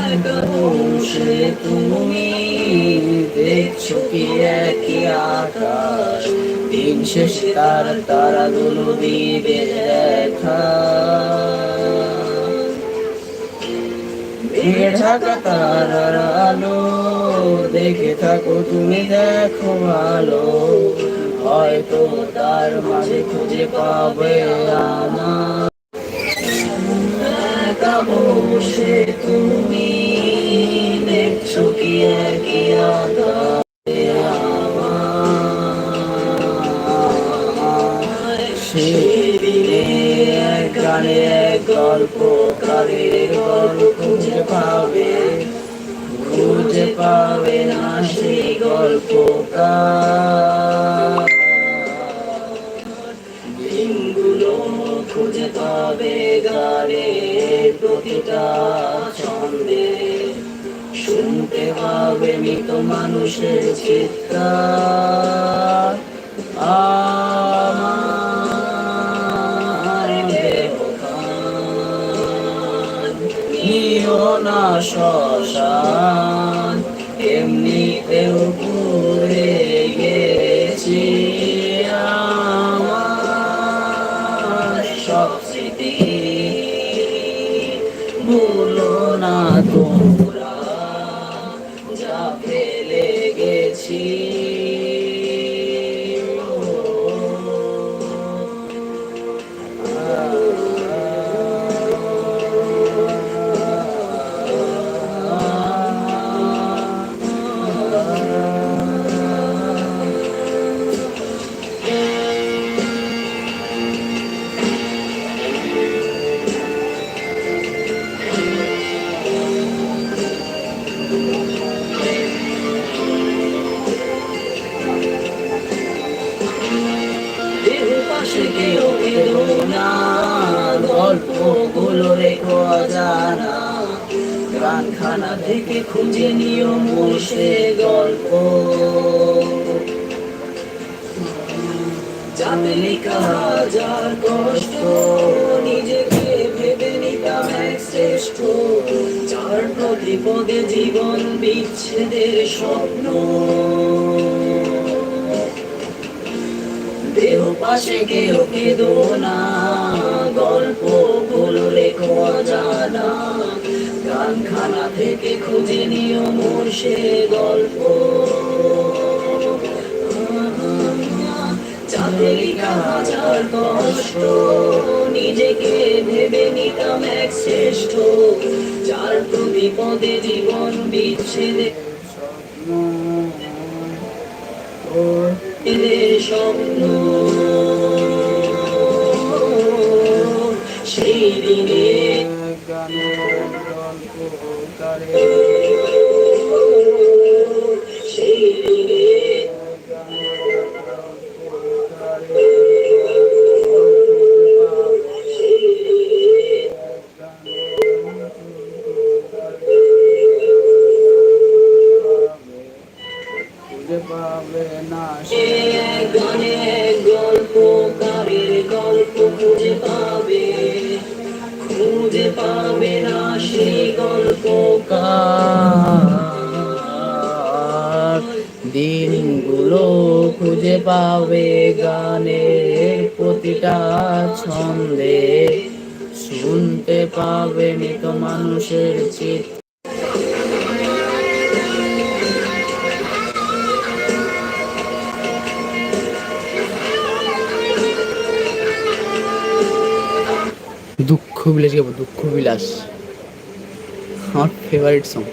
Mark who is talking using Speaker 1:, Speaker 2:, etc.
Speaker 1: একা বসে তুমি দেখছো কি একই আকাশ, দিন শেষে তার তারাগুলো দিবে দেখা। মেঘে ঢাকা তারার আলো দেখে থাকো তুমি, দেখো ভালো, হয়তো তার মাঝে খুঁজে পাবে আমার। একা বসে তুমি দেখছো কি একই আকাশে আমার। সেদিনে এক গানে এক গল্পকারের গল্প খুঁজে পাবে না সেই গল্পকার। দিনগুলো খুঁজে পাবে গানের প্রতিটা ছন্দে, শুনতে পাবে মৃত মানুষের চিৎকার। আমার দেহখান নিও না শ্মশান, এমনিতেও পুড়ে গেছি আমার সব স্মৃতি। ভুলো না তোমরা যা ফেলে গেছি। কেউ কেঁদো না, গল্পগুলো রেখো অজানা, গানখানা থেকে খুঁজে নিও মূল সে গল্প। যাতে লেখা হাজার কষ্ট, নিজেকে ভেবে নিতাম এক শ্রেষ্ঠ, যার প্রতি পদে জীবন বিচ্ছেদের স্বপ্ন। দেহ পাশে কেউ কেঁদো না, গল্পগুলো রেখো অজানা, গানখানা থেকে খুঁজে নিও মোর সে গল্প। যাতে লেখা হাজার কষ্ট, নিজেকে ভেবে নিতাম এক শ্রেষ্ঠ, যার প্রতি পদে জীবন বিচ্ছেদে স্বপ্ন। সেই দিনে গানের গল্পকারে, সেই দিনে গানের গল্পকারে, খুঁজে পাবে না গানে গল্পকারের গল্প, খুঁজে পাবে না সেই গল্পকার। দিনগুলো খুঁজে পাবে গানের প্রতিটা ছন্দে, শুনতে পাবে মৃত মানুষের চিৎকার। দুঃখ বিলাস গাবো, দুঃখ বিলাস আমার ফেভারিট সং।